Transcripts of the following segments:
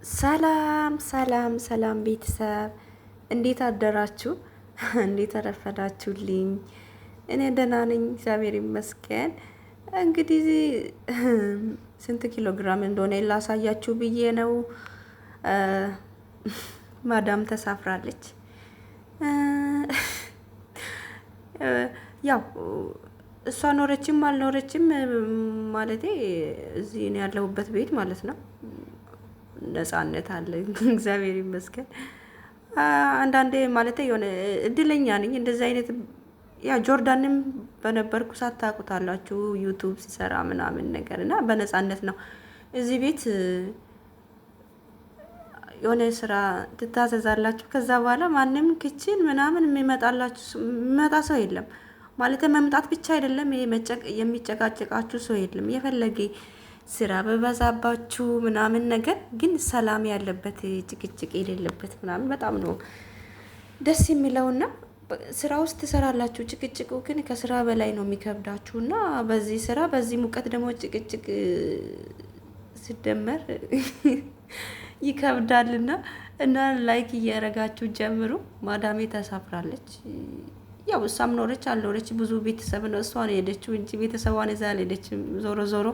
ሰላም ሰላም ሰላም ቤተሰብ እንዴት አደራችሁ? እንዴት አረፈዳችሁልኝ? እኔ ደህና ነኝ፣ እግዚአብሔር ይመስገን። እንግዲህ ስንት ኪሎ ግራም እንደሆነ ላሳያችሁ ብዬ ነው። ማዳም ተሳፍራለች። ያው እሷ ኖረችም አልኖረችም ማለቴ እዚህ ነው ያለሁበት ቤት ማለት ነው። ነፃነት አለ እግዚአብሔር ይመስገን። አንዳንዴ ማለት የሆነ እድለኛ ነኝ እንደዚህ አይነት ያ ጆርዳንም በነበርኩ ሳታውቁታላችሁ ዩቲዩብ ሲሰራ ምናምን ነገር እና በነፃነት ነው እዚህ ቤት የሆነ ስራ ትታዘዛላችሁ። ከዛ በኋላ ማንም ክችን ምናምን የሚመጣ ሰው የለም ማለት መምጣት ብቻ አይደለም፣ ይሄ የሚጨቃጨቃችሁ ሰው የለም። የፈለገ ስራ በበዛባችሁ ምናምን ነገር ግን ሰላም ያለበት ጭቅጭቅ የሌለበት ምናምን በጣም ነው ደስ የሚለውና ስራ ውስጥ ትሰራላችሁ። ጭቅጭቁ ግን ከስራ በላይ ነው የሚከብዳችሁና በዚህ ስራ በዚህ ሙቀት ደግሞ ጭቅጭቅ ሲደመር ይከብዳልና እና ላይክ እያረጋችሁ ጀምሩ። ማዳሜ ተሳፍራለች። ያው እሷም ኖረች አልኖረች ብዙ ቤተሰብ ነው እሷ ነው የሄደችው እንጂ ቤተሰቧን እዛ አልሄደችም። ዞሮ ዞሮ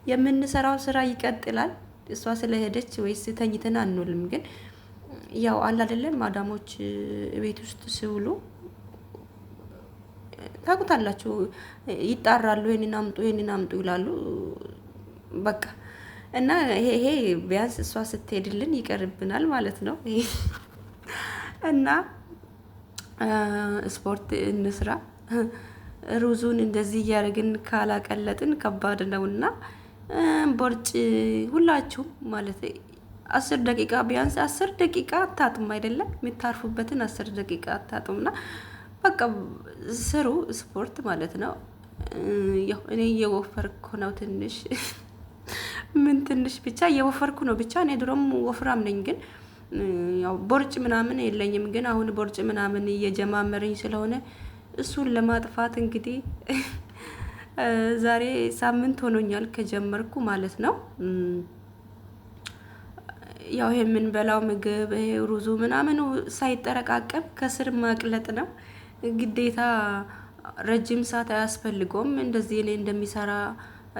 የምንሰራው ስራ ይቀጥላል። እሷ ስለሄደች ወይስ ተኝተን አንውልም። ግን ያው አለ አይደለም ማዳሞች ቤት ውስጥ ሲውሉ ታውቁታላችሁ፣ ይጣራሉ፣ ይሄንን አምጡ ይላሉ። በቃ እና ይሄ ቢያንስ እሷ ስትሄድልን ይቀርብናል ማለት ነው። እና ስፖርት እንስራ። ሩዙን እንደዚህ እያደረግን ካላቀለጥን ከባድ ነውና ቦርጭ ሁላችሁም ማለት 10 ደቂቃ ቢያንስ 10 ደቂቃ አታጡም አይደለም? የምታርፉበትን 10 ደቂቃ አታጡምና በቃ ስሩ ስፖርት ማለት ነው። ያው እኔ እየወፈርኩ ነው ትንሽ ምን ትንሽ ብቻ እየወፈርኩ ነው። ብቻ እኔ ድሮም ወፍራም ነኝ፣ ግን ያው ቦርጭ ምናምን የለኝም። ግን አሁን ቦርጭ ምናምን እየጀማመረኝ ስለሆነ እሱን ለማጥፋት እንግዲህ ዛሬ ሳምንት ሆኖኛል ከጀመርኩ ማለት ነው። ያው ይሄ የምንበላው ምግብ ይሄ ሩዙ ምናምን ሳይጠረቃቀም ከስር ማቅለጥ ነው ግዴታ። ረጅም ሰዓት አያስፈልገውም። እንደዚህ እኔ እንደሚሰራ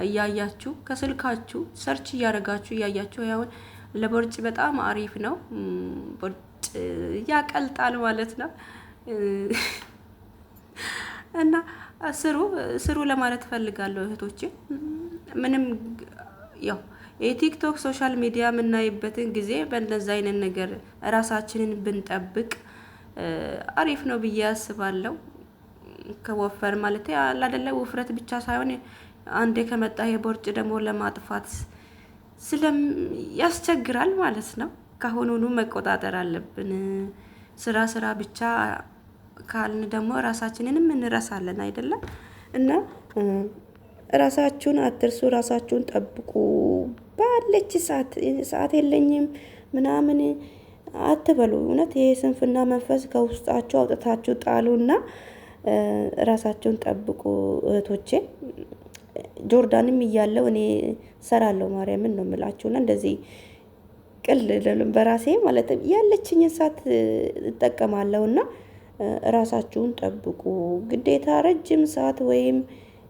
እያያችሁ ከስልካችሁ ሰርች እያደረጋችሁ እያያችሁ ያውን ለቦርጭ በጣም አሪፍ ነው። ቦርጭ ያቀልጣል ማለት ነው። እና ስሩ ለማለት ፈልጋለሁ እህቶቼ። ምንም ያው የቲክቶክ ሶሻል ሚዲያ የምናይበትን ጊዜ በእንደዛ አይነት ነገር ራሳችንን ብንጠብቅ አሪፍ ነው ብዬ አስባለሁ። ከወፈር ማለት አይደለ ውፍረት ብቻ ሳይሆን አንዴ ከመጣ የቦርጭ ደግሞ ለማጥፋት ያስቸግራል ማለት ነው። ካሁኑኑ መቆጣጠር አለብን። ስራ ብቻ ካልን ደግሞ ራሳችንንም እንረሳለን አይደለም? እና ራሳችሁን አትርሱ፣ ራሳችሁን ጠብቁ። ባለች ሰዓት የለኝም ምናምን አትበሉ። እውነት ይሄ ስንፍና መንፈስ ከውስጣችሁ አውጥታችሁ ጣሉና ራሳችሁን ጠብቁ እህቶቼ። ጆርዳንም እያለው እኔ ሰራለሁ ማርያምን ነው የምላችሁና እንደዚህ ቅል በራሴ ማለት ያለችኝን ሰዓት እጠቀማለሁና ራሳችሁን ጠብቁ። ግዴታ ረጅም ሰዓት ወይም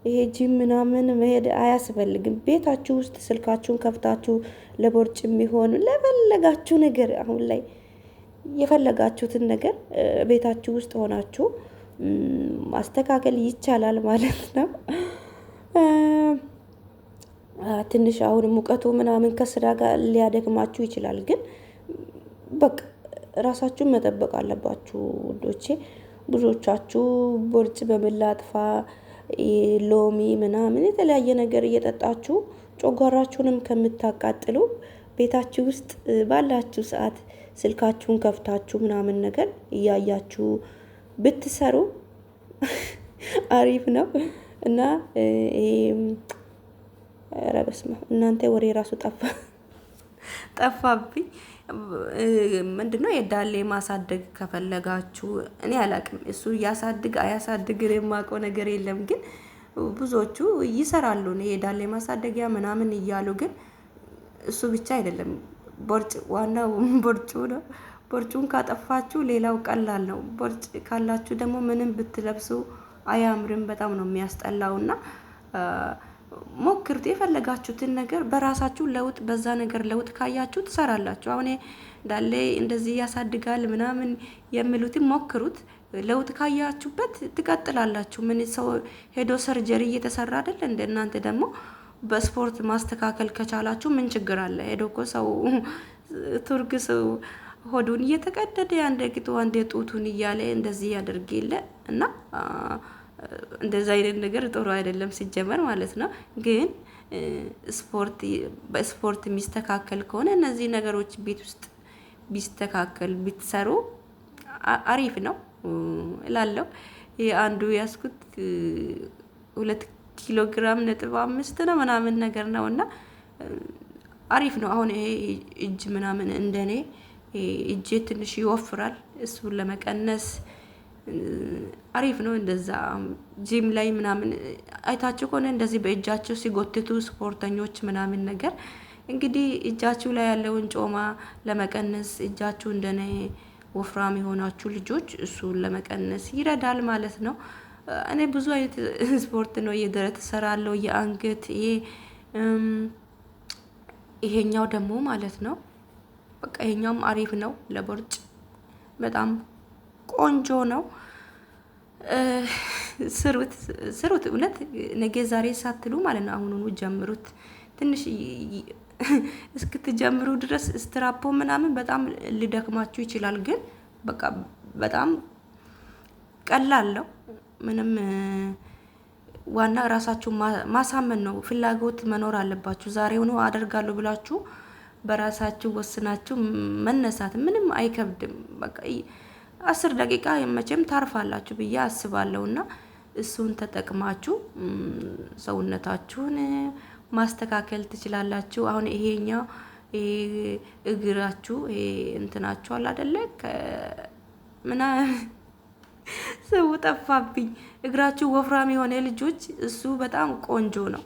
ይሄ ጂም ምናምን መሄድ አያስፈልግም። ቤታችሁ ውስጥ ስልካችሁን ከፍታችሁ ለቦርጭ የሚሆን ለፈለጋችሁ ነገር አሁን ላይ የፈለጋችሁትን ነገር ቤታችሁ ውስጥ ሆናችሁ ማስተካከል ይቻላል ማለት ነው። ትንሽ አሁን ሙቀቱ ምናምን ከስራ ጋር ሊያደክማችሁ ይችላል። ግን በቃ ራሳችሁን መጠበቅ አለባችሁ ውዶቼ። ብዙዎቻችሁ ቦርጭ በምላጥፋ ሎሚ ምናምን የተለያየ ነገር እየጠጣችሁ ጮጓራችሁንም ከምታቃጥሉ ቤታችሁ ውስጥ ባላችሁ ሰዓት ስልካችሁን ከፍታችሁ ምናምን ነገር እያያችሁ ብትሰሩ አሪፍ ነው። እና ኧረ በስመ አብ እናንተ ወሬ ራሱ ጠፋብኝ። ምንድነው የዳሌ ማሳደግ ከፈለጋችሁ እኔ አላቅም፣ እሱ ያሳድግ አያሳድግ የማውቀው ነገር የለም። ግን ብዙዎቹ ይሰራሉ ነው የዳሌ ማሳደጊያ ምናምን እያሉ። ግን እሱ ብቻ አይደለም ቦርጭ ዋናው ቦርጩ ነው። ቦርጩን ካጠፋችሁ ሌላው ቀላል ነው። ቦርጭ ካላችሁ ደግሞ ምንም ብትለብሱ አያምርም፣ በጣም ነው የሚያስጠላውና ሞክሩት። የፈለጋችሁትን ነገር በራሳችሁ ለውጥ፣ በዛ ነገር ለውጥ ካያችሁ ትሰራላችሁ። አሁን እንዳለ እንደዚህ ያሳድጋል ምናምን የሚሉትን ሞክሩት። ለውጥ ካያችሁበት ትቀጥላላችሁ። ምን ሰው ሄዶ ሰርጀሪ እየተሰራ አይደል? እንደ እናንተ ደግሞ በስፖርት ማስተካከል ከቻላችሁ ምን ችግር አለ? ሄዶ እኮ ሰው ቱርክ ሰው ሆዱን እየተቀደደ አንድ ቂጡ አንድ ጡቱን እያለ እንደዚህ ያደርግ የለ እና እንደዛ አይነት ነገር ጥሩ አይደለም ሲጀመር ማለት ነው። ግን በስፖርት የሚስተካከል ከሆነ እነዚህ ነገሮች ቤት ውስጥ ቢስተካከል ቢትሰሩ አሪፍ ነው እላለሁ። አንዱ ያስኩት 2 ኪሎ ግራም ነጥብ 5 ነው ምናምን ነገር ነው እና አሪፍ ነው። አሁን ይሄ እጅ ምናምን እንደኔ እጄ ትንሽ ይወፍራል። እሱን ለመቀነስ አሪፍ ነው። እንደዛ ጂም ላይ ምናምን አይታችሁ ከሆነ እንደዚህ በእጃቸው ሲጎትቱ ስፖርተኞች ምናምን ነገር እንግዲህ እጃችሁ ላይ ያለውን ጮማ ለመቀነስ እጃችሁ እንደኔ ወፍራም የሆናችሁ ልጆች እሱን ለመቀነስ ይረዳል ማለት ነው። እኔ ብዙ አይነት ስፖርት ነው የደረት እሰራለሁ፣ የአንገት ይሄኛው ደግሞ ማለት ነው። በቃ ይሄኛውም አሪፍ ነው ለቦርጭ በጣም ቆንጆ ነው። ስሩት እውነት ነገ ዛሬ ሳትሉ ማለት ነው። አሁኑኑ ጀምሩት። ትንሽ እስክትጀምሩ ድረስ ስትራፖ ምናምን በጣም ሊደክማችሁ ይችላል። ግን በቃ በጣም ቀላል ነው። ምንም ዋና ራሳችሁ ማሳመን ነው። ፍላጎት መኖር አለባችሁ። ዛሬውኑ አደርጋለሁ ብላችሁ በራሳችሁ ወስናችሁ መነሳት ምንም አይከብድም። በቃ 10 ደቂቃ መቼም ታርፋላችሁ ብዬ አስባለሁና እሱን ተጠቅማችሁ ሰውነታችሁን ማስተካከል ትችላላችሁ። አሁን ይሄኛው እግራችሁ እንትናችሁ አለ አይደለ? ምና ሰው ጠፋብኝ። እግራችሁ ወፍራም የሆነ ልጆች እሱ በጣም ቆንጆ ነው።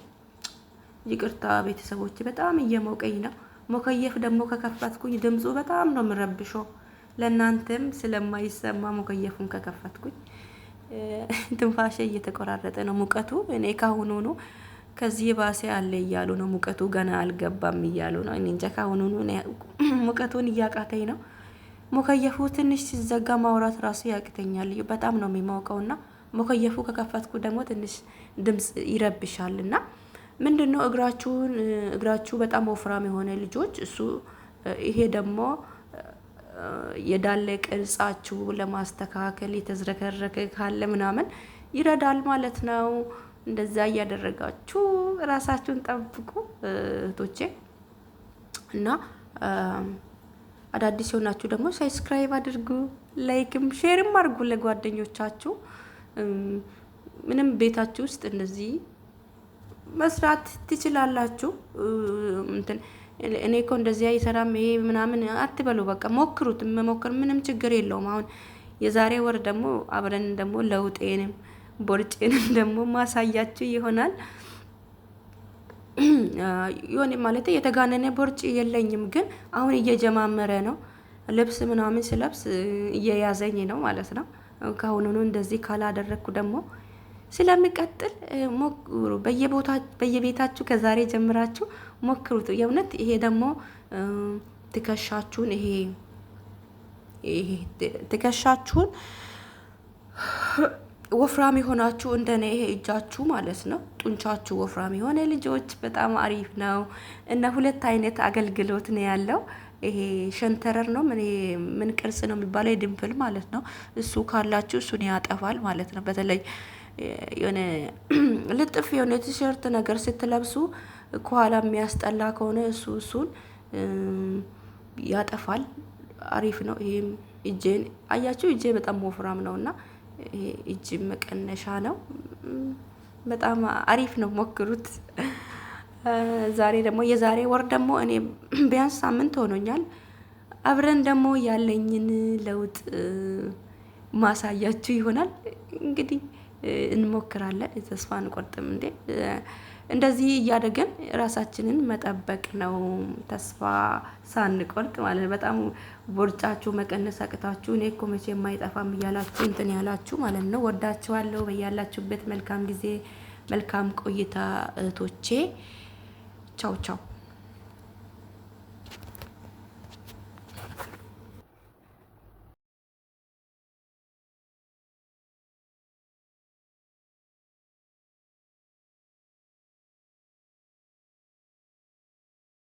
ይቅርታ ቤተሰቦች፣ በጣም እየሞቀኝ ነው። ሞከየፍ ደግሞ ከከፈትኩኝ ድምፁ በጣም ነው የምረብሸው። ለእናንተም ስለማይሰማ ሞከየፉን ከከፈትኩኝ ትንፋሼ እየተቆራረጠ ነው። ሙቀቱ እኔ ካሁኑ ነው ከዚህ ባሴ አለ እያሉ ነው። ሙቀቱ ገና አልገባም እያሉ ነው። እኔ እንጃ ካሁኑ ሙቀቱን እያቃተኝ ነው። ሞከየፉ ትንሽ ሲዘጋ ማውራት ራሱ ያቅተኛል። በጣም ነው የሚሞቀውና ሞከየፉ ከከፈትኩ ደግሞ ትንሽ ድምጽ ይረብሻልና ምንድነው እግራችሁ በጣም ወፍራም የሆነ ልጆች እሱ ይሄ ደግሞ የዳለ ቅርጻችሁ ለማስተካከል የተዝረከረከ ካለ ምናምን ይረዳል ማለት ነው። እንደዛ እያደረጋችሁ ራሳችሁን ጠብቁ እህቶቼ። እና አዳዲስ የሆናችሁ ደግሞ ሰብስክራይብ አድርጉ፣ ላይክም ሼርም አድርጉ ለጓደኞቻችሁ። ምንም ቤታችሁ ውስጥ እንደዚህ መስራት ትችላላችሁ። እኔ እኮ እንደዚህ አይሰራም ይሄ ምናምን አትበሉ። በቃ ሞክሩት። መሞከር ምንም ችግር የለውም። አሁን የዛሬ ወር ደግሞ አብረን ደግሞ ለውጤንም ቦርጬንም ደግሞ ማሳያችሁ ይሆናል። የሆነ ማለት የተጋነነ ቦርጭ የለኝም፣ ግን አሁን እየጀማመረ ነው። ልብስ ምናምን ስለብስ እየያዘኝ ነው ማለት ነው። ካሁኑ እንደዚህ ካላደረኩ ደግሞ ስለሚቀጥል ሞክሩ። በየቤታችሁ ከዛሬ ጀምራችሁ ሞክሩት። የእውነት ይሄ ደግሞ ትከሻችሁን ትከሻችሁን ወፍራም የሆናችሁ እንደኔ ይሄ እጃችሁ ማለት ነው ጡንቻችሁ ወፍራም የሆነ ልጆች በጣም አሪፍ ነው። እና 2 አይነት አገልግሎት ነው ያለው። ይሄ ሸንተረር ነው ምን ቅርጽ ነው የሚባለው? የድንፕል ማለት ነው። እሱ ካላችሁ እሱን ያጠፋል ማለት ነው። በተለይ የሆነ ልጥፍ የሆነ ቲሸርት ነገር ስትለብሱ ከኋላ የሚያስጠላ ከሆነ እሱን ያጠፋል። አሪፍ ነው። ይሄም እጄን አያችሁ፣ እጄ በጣም ወፍራም ነውና ይሄ እጅ መቀነሻ ነው። በጣም አሪፍ ነው፣ ሞክሩት። ዛሬ ደግሞ የዛሬ ወር ደግሞ እኔ ቢያንስ ሳምንት ሆኖኛል። አብረን ደግሞ ያለኝን ለውጥ ማሳያችሁ ይሆናል። እንግዲህ እንሞክራለን። ተስፋ አንቆርጥም እንዴ። እንደዚህ እያደረግን ራሳችንን መጠበቅ ነው፣ ተስፋ ሳንቆርጥ ማለት ነው። በጣም ቦርጫችሁ መቀነስ አቅታችሁ እኔ እኮ መቼ የማይጠፋም እያላችሁ እንትን ያላችሁ ማለት ነው። ወዳችኋለሁ። በያላችሁበት መልካም ጊዜ መልካም ቆይታ እህቶቼ። ቻው ቻው።